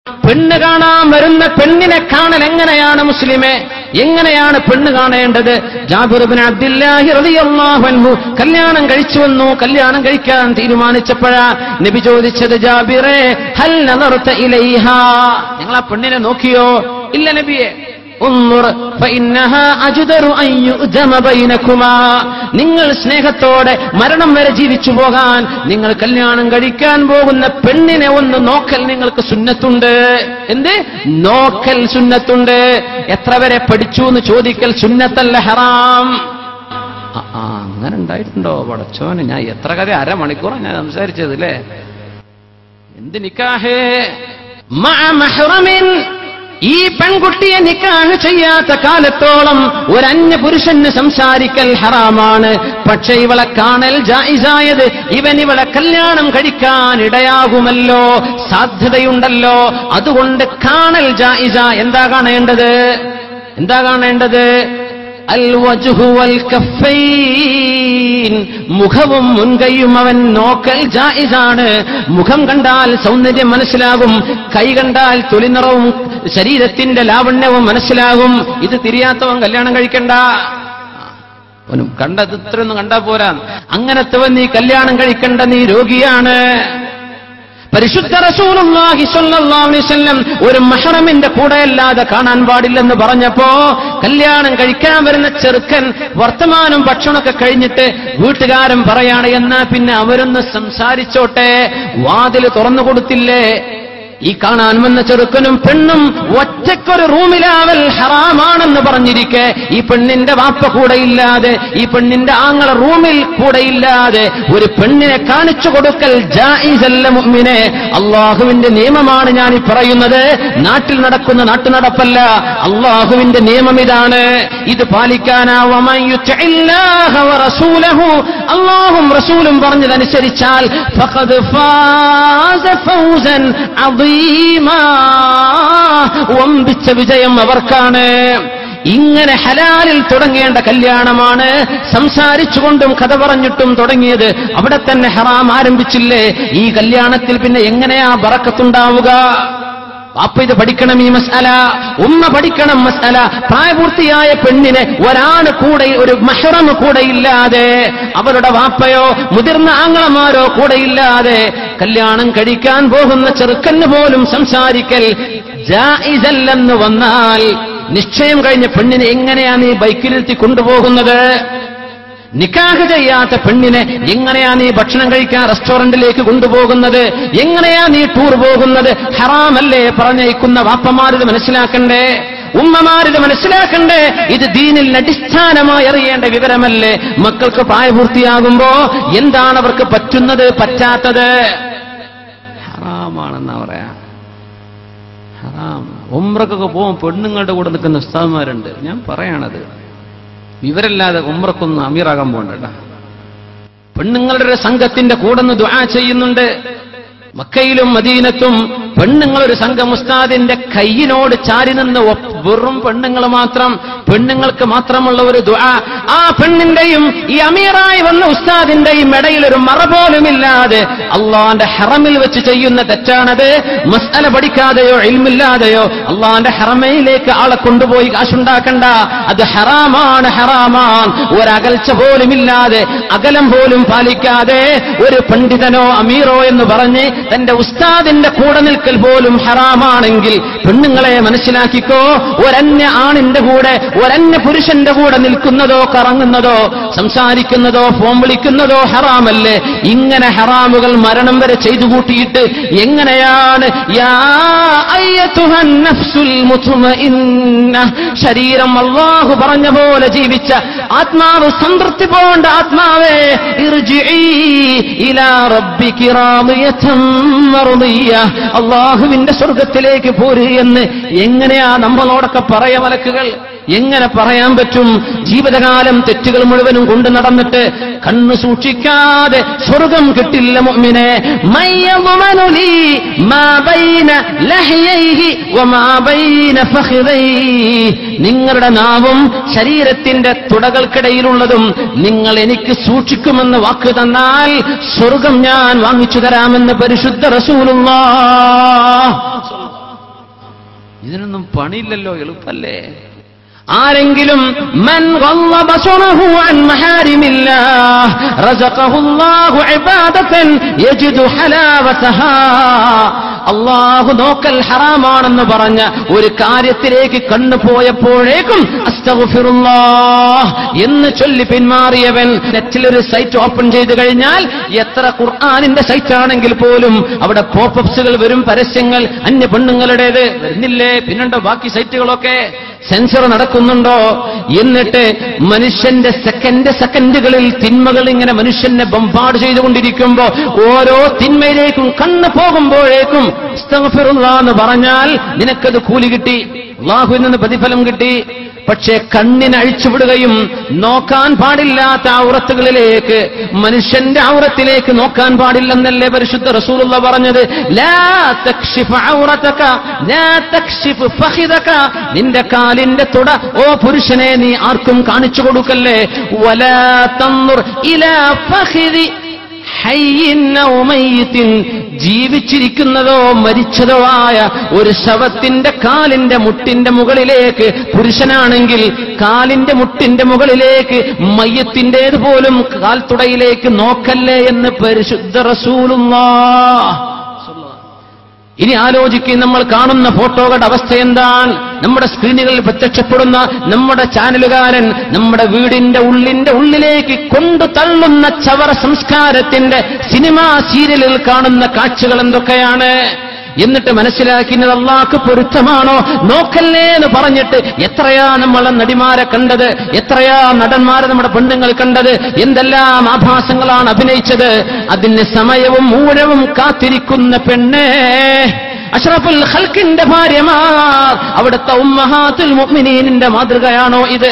പെണ്ണ് കാണാൻ വരുന്ന പെണ്ണിനെ കാണൽ എങ്ങനെയാണ് മുസ്ലിമേ? എങ്ങനെയാണ് പെണ്ണ് കാണേണ്ടത്? ജാബിർ ഇബ്നു അബ്ദുല്ലാഹി റളിയല്ലാഹു അൻഹു കല്യാണം കഴിച്ചു വന്നു. കല്യാണം കഴിക്കാൻ തീരുമാനിച്ചപ്പോഴാ നബി ചോദിച്ചത്, ജാബിറേ ഹൽ നദർത ഇലൈഹാ, നിങ്ങൾ ആ പെണ്ണിനെ നോക്കിയോ? ഇല്ല നബിയെ. ഉൻദുർ ഫഇന്നഹാ അജ്ദറു അൻ യുഅ്ദമ ബൈനകുമാ, നിങ്ങൾ സ്നേഹത്തോടെ മരണം വരെ ജീവിച്ചു പോകാൻ നിങ്ങൾ കല്യാണം കഴിക്കാൻ പോകുന്ന പെണ്ണിനെ ഒന്ന് നോക്കൽ നിങ്ങൾക്ക് സുന്നത്തുണ്ട്. എന്ത് നോക്കൽ സുന്നത്തുണ്ട്? എത്ര വരെ പഠിച്ചു എന്ന് ചോദിക്കൽ സുന്നത്തല്ല, ഹറാം. അങ്ങനെ ഉണ്ടായിട്ടുണ്ടോ പടച്ചോന്? ഞാൻ എത്ര കഥ അരമണിക്കൂറാണ് ഞാൻ സംസാരിച്ചത് അല്ലേ? എന്ത് നിക്കാഹേ മഅ മഹ്റമിൻ, ഈ പെൺകുട്ടിയെ നിക്കാഹ് ചെയ്യാത്ത കാലത്തോളം ഒരു അന്യ പുരുഷന് സംസാരിക്കൽ ഹറാമാണ്. പക്ഷെ ഇവളെ കാണൽ ജായിസായത് ഇവളെ കല്യാണം കഴിക്കാൻ ഇടയാകുമല്ലോ, സാധ്യതയുണ്ടല്ലോ. അതുകൊണ്ട് കാണൽ ജായിസ. എന്താ കാണേണ്ടത്? എന്താ കാണേണ്ടത്? അൽ വജ്ഹു വൽ കഫൈൻ, മുഖവും മുൻകൈയും അവൻ നോക്കൽ ജായിസാണ്. മുഖം കണ്ടാൽ സൗന്ദര്യം മനസ്സിലാകും, കൈ കണ്ടാൽ തൊലിനിറവും ശരീരത്തിന്റെ ലാവണ്യവും മനസ്സിലാകും. ഇത് തിരിയാത്തവൻ കല്യാണം കഴിക്കണ്ട. കണ്ടത് ഇത്രയൊന്നും കണ്ടാ പോരാ. അങ്ങനത്തവൻ നീ കല്യാണം കഴിക്കണ്ട, നീ രോഗിയാണ്. പരിശുദ്ധ റസൂലുള്ളാഹി സ്വല്ലല്ലാഹു അലൈഹി വസല്ലം ഒരു മഹ്റമിന്റെ കൂടെയല്ലാതെ കാണാൻ പാടില്ലെന്ന് പറഞ്ഞപ്പോ കല്യാണം കഴിക്കാൻ വരുന്ന ചെറുക്കൻ വർത്തമാനം ഭക്ഷണമൊക്കെ കഴിഞ്ഞിട്ട് വീട്ടുകാരൻ പറയാണ്, എന്നാ പിന്നെ അവരൊന്ന് സംസാരിച്ചോട്ടെ, വാതിൽ തുറന്നു കൊടുത്തില്ലേ? ഈ കാണാൻ വന്ന ചെറുക്കനും പെണ്ണും ഒറ്റക്കൊരു റൂമിലാവൽ ഹറാമാണെന്ന് പറഞ്ഞിരിക്കെ ഈ പെണ്ണിന്റെ വാപ്പ കൂടെയില്ലാതെ, ഈ പെണ്ണിന്റെ ആങ്ങള റൂമിൽ കൂടെയില്ലാതെ ഒരു പെണ്ണിനെ കാണിച്ചു കൊടുക്കൽ ജായിസല്ല മുഅ്മിനെ. അള്ളാഹുവിന്റെ നിയമമാണ് ഞാൻ ഈ പറയുന്നത്, നാട്ടിൽ നടക്കുന്ന നാട്ടുനടപ്പല്ല. അള്ളാഹുവിന്റെ നിയമം ഇതാണ്, ഇത് പാലിക്കാനാവമൻ യുതിഇല്ലാഹ വറസൂലഹു, അള്ളാഹും റസൂലും പറഞ്ഞതനുസരിച്ചാൽ ഫഖദ് ഫാസ ഫൗസൻ അദീമ, വമ്പിച്ച വിജയം അവർക്കാണ്. ഇങ്ങനെ ഹലാലിൽ തുടങ്ങേണ്ട കല്യാണമാണ്. സംസാരിച്ചുകൊണ്ടും കഥ പറഞ്ഞിട്ടും തുടങ്ങിയത് അവിടെ തന്നെ ഹറാം ആരംഭിച്ചില്ലേ? ഈ കല്യാണത്തിൽ പിന്നെ എങ്ങനെയാ ബറക്കത്തുണ്ടാവുക? വാപ്പ ഇത് പഠിക്കണം, ഈ മസ്അല. ഉമ്മ പഠിക്കണം മസ്അല. പ്രായപൂർത്തിയായ പെണ്ണിനെ ഒരാണ് കൂടെ, ഒരു മഹ്റം കൂടെയില്ലാതെ, അവരുടെ വാപ്പയോ മുതിർന്ന ആങ്ങളമാരോ കൂടെയില്ലാതെ കല്യാണം കഴിക്കാൻ പോകുന്ന ചെറുക്കന് പോലും സംസാരിക്കൽ ജായിസല്ലെന്ന് വന്നാൽ നിശ്ചയം കഴിഞ്ഞ പെണ്ണിനെ എങ്ങനെയാ നീ ബൈക്കിലിരുത്തി കൊണ്ടുപോകുന്നത്? നിക്കാഹ് ചെയ്യാത്ത പെണ്ണിനെ എങ്ങനെയാ നീ ഭക്ഷണം കഴിക്കാൻ റെസ്റ്റോറന്റിലേക്ക് കൊണ്ടുപോകുന്നത്? എങ്ങനെയാ നീ ടൂർ പോകുന്നത്? ഹറാമല്ലേ പറഞ്ഞയക്കുന്ന വാപ്പമാരിത് മനസ്സിലാക്കണ്ടേ? ഉമ്മമാരിത് മനസ്സിലാക്കണ്ടേ? ഇത് ദീനിൽ അടിസ്ഥാനമായി അറിയേണ്ട വിവരമല്ലേ? മക്കൾക്ക് പ്രായപൂർത്തിയാകുമ്പോ എന്താണ് അവർക്ക് പറ്റുന്നത്, പറ്റാത്തത്? ഹറാമാണെന്നാ പറയാ. ഹറാം. ഉംറക്കൊക്കെ പോകും പെണ്ണുങ്ങളുടെ കൂടെ നിൽക്കുന്ന ഉസ്താദ്മാരുണ്ട്. ഞാൻ പറയാണത്, ഇവരല്ലാതെ ഉംറക്കൊന്നും അമീറാകാൻ പോകണ്ട. പെണ്ണുങ്ങളുടെ ഒരു സംഘത്തിന്റെ കൂടെ നിന്ന് ദുആ ചെയ്യുന്നുണ്ട്. മക്കയിലും മദീനത്തും പെണ്ണുങ്ങളൊരു സംഘം ഉസ്താദിന്റെ കയ്യിനോട് ചാരി നിന്ന് വെറും പെണ്ണുങ്ങൾ മാത്രം, പെണ്ണുങ്ങൾക്ക് മാത്രമുള്ള ഒരു ദുആ. ആ പെണ്ണിന്റെയും ഈ അമീറായി വന്ന ഉസ്താദിന്റെയും ഇടയിൽ ഒരു മറ പോലുമില്ലാതെ അള്ളാന്റെ ഹറമിൽ വെച്ച് ചെയ്യുന്ന തെറ്റാണത്. മസ്അല പഠിക്കാതെയോ ഇൽമില്ലാതെയോ അള്ളാന്റെ ഹറമയിലേക്ക് ആളെ കൊണ്ടുപോയി കാശുണ്ടാക്കണ്ട. അത് ഹറാമാണ്, ഹറാമാണ്. ഒരകൽച്ച പോലുമില്ലാതെ, അകലം പോലും പാലിക്കാതെ ഒരു പണ്ഡിതനോ അമീറോ എന്ന് പറഞ്ഞ് തന്റെ ഉസ്താദിന്റെ കൂടെ നിൽക്കൽ പോലും ഹറാമാണെങ്കിൽ പെണ്ണുങ്ങളെ മനസ്സിലാക്കിക്കോ, ഒരന്യ ആണിന്റെ കൂടെ, ഒരന്യ പുരുഷന്റെ കൂടെ നിൽക്കുന്നതോ കറങ്ങുന്നതോ സംസാരിക്കുന്നതോ ഫോൺ വിളിക്കുന്നതോ ഹറാമല്ലേ? ഇങ്ങനെ ഹറാമുകൾ മരണം വരെ ചെയ്തു കൂട്ടിയിട്ട് എങ്ങനെയാണ് യാ അയ്യതുഹൻ നഫ്സുൽ മുത്മഇന്ന, ശരീരം അല്ലാഹു പറഞ്ഞ പോലെ ജീവിച്ച ആത്മാവ്, സംതൃപ്തി പോണ്ട ആത്മാവേ, ഇർജിഇ ഇലാ റബ്ബികി റാദിയതൻ മർദിയ, അല്ലാഹുവിന്റെ സ്വർഗത്തിലേക്ക് പോര് എന്ന് എങ്ങനെയാ നമ്മളോടൊക്കെ പറയാ മലക്കുകൾ? എങ്ങനെ പറയാൻ പറ്റും? ജീവിതകാലം തെറ്റുകൾ മുഴുവനും കൊണ്ടു നടന്നിട്ട് കണ്ണു സൂക്ഷിക്കാതെ സ്വർഗം കിട്ടില്ല മുഅ്മിനെ. മയ്യദ്മനു ലീ മാ ബൈന ലഹ്യൈഹി വമാ ബൈന ഫഖിദൈഹി, നിങ്ങളുടെ നാവും ശരീരത്തിന്റെ തുടകൾക്കിടയിലുള്ളതും നിങ്ങൾ എനിക്ക് സൂക്ഷിക്കുമെന്ന് വാക്ക് തന്നാൽ സ്വർഗം ഞാൻ വാങ്ങിച്ചു തരാമെന്ന് പരിശുദ്ധ റസൂലുള്ളാഹ്. ഇതിനൊന്നും പണിയില്ലല്ലോ, എളുപ്പല്ലേ? ആരെങ്കിലും മൻ ഗളള ബസറഹു അൻ മഹാരിമില്ലാഹ് റസഖഹുല്ലാഹു ഇബാദതൻ യജിദു ഹലാവതഹാ. അല്ലാഹു നോക്കൽ ഹറാമാണെന്ന് പറഞ്ഞ ഒരു കാര്യത്തിലേക്ക് കണ്ണു പോയപ്പോഴേക്കും അസ്തഗ്ഫിറുല്ലാഹ് എന്ന് ചൊല്ലി പിന്മാറിയവൻ നെറ്റിലൊരു സൈറ്റ് ഓപ്പൺ ചെയ്തു കഴിഞ്ഞാൽ എത്ര ഖുർആനിന്റെ സൈറ്റ് ആണെങ്കിൽ പോലും അവിടെ പോപ്പപ്സുകൾ വരും, പരസ്യങ്ങൾ അന്യ പെണ്ണുങ്ങളുടേത് വരുന്നില്ലേ? പിന്നെണ്ടോ ബാക്കി സൈറ്റുകളൊക്കെ? സെൻസർ നടക്കുന്നുണ്ടോ? എന്നിട്ട് മനുഷ്യന്റെ സെക്കൻഡുകളിൽ തിന്മകൾ ഇങ്ങനെ മനുഷ്യനെ ബംബാർഡ് ചെയ്തുകൊണ്ടിരിക്കുമ്പോ ഓരോ തിന്മയിലേക്കും കണ്ണ് പോകുമ്പോഴേക്കും അസ്തഗ്ഫിറുല്ലാഹ് എന്ന് പറഞ്ഞാൽ നിനക്കത് കൂലി കിട്ടി, അല്ലാഹുവിൽ നിന്ന് പ്രതിഫലം കിട്ടി. പക്ഷേ കണ്ണിനെ അഴിച്ചുവിടുകയും നോക്കാൻ പാടില്ലാത്ത ഔറത്തുകളിലേക്ക്, മനുഷ്യന്റെ ഔറത്തിലേക്ക് നോക്കാൻ പാടില്ലെന്നല്ലേ പരിശുദ്ധ റസൂലുള്ളാഹി പറഞ്ഞത്? ലാ തക്ഷിഫ് ഔറതക ലാ തക്ഷിഫ് ഫഖിദക. നിന്റെ കാലിന്റെ തുട ഓ പുരുഷനെ നീ ആർക്കും കാണിച്ചു കൊടുക്കല്ലേ. വലാ തൻദുർ ഇലാ ഫഖിദി ഹയ്യിൻ ഔ മയ്യിത്തിൻ. ജീവിച്ചിരിക്കുന്നതോ മരിച്ചതോ ആയ ഒരു ശവത്തിന്റെ കാലിന്റെ മുട്ടിന്റെ മുകളിലേക്ക്, പുരുഷനാണെങ്കിൽ കാലിന്റെ മുട്ടിന്റെ മുകളിലേക്ക്, മയ്യത്തിന്റേതുപോലും കാൽത്തുടയിലേക്ക് നോക്കല്ലേ എന്ന് പരിശുദ്ധ റസൂലുള്ളാഹ്. ഇനി ആലോചിക്കുക, നമ്മൾ കാണുന്ന ഫോട്ടോകളുടെ അവസ്ഥ എന്താണ്? നമ്മുടെ സ്ക്രീനുകളിൽ പ്രത്യക്ഷപ്പെടുന്ന നമ്മുടെ ചാനലുകാരൻ നമ്മുടെ വീടിന്റെ ഉള്ളിലേക്ക് കൊണ്ടു തള്ളുന്ന ചവറ സംസ്കാരത്തിന്റെ സിനിമാ സീരിയലിൽ കാണുന്ന കാഴ്ചകൾ എന്തൊക്കെയാണ്? എന്നിട്ട് മനസ്സിലാക്കുന്നത് അല്ലാഹുക്ക് പൊരുത്തമാണോ? നോക്കല്ലേ എന്ന് പറഞ്ഞിട്ട് എത്രയാ നമ്മളെ നടിമാരെ കണ്ടത്, എത്രയാ നടന്മാരെ നമ്മുടെ പെണ്ണുങ്ങൾ കണ്ടത്, എന്തെല്ലാം ആഭാസങ്ങളാണ് അഭിനയിച്ചത്. അതിന് സമയവും ഊഴവും കാത്തിരിക്കുന്ന പെണ്ണേ, അഷ്റഫുൽ ഖൽഖിന്റെ ഭാര്യമാർ, അവിടുത്തെ ഉമ്മഹാത്തുൽ മുഅ്മിനീനിന്റെ മാതൃകയാണോ ഇത്?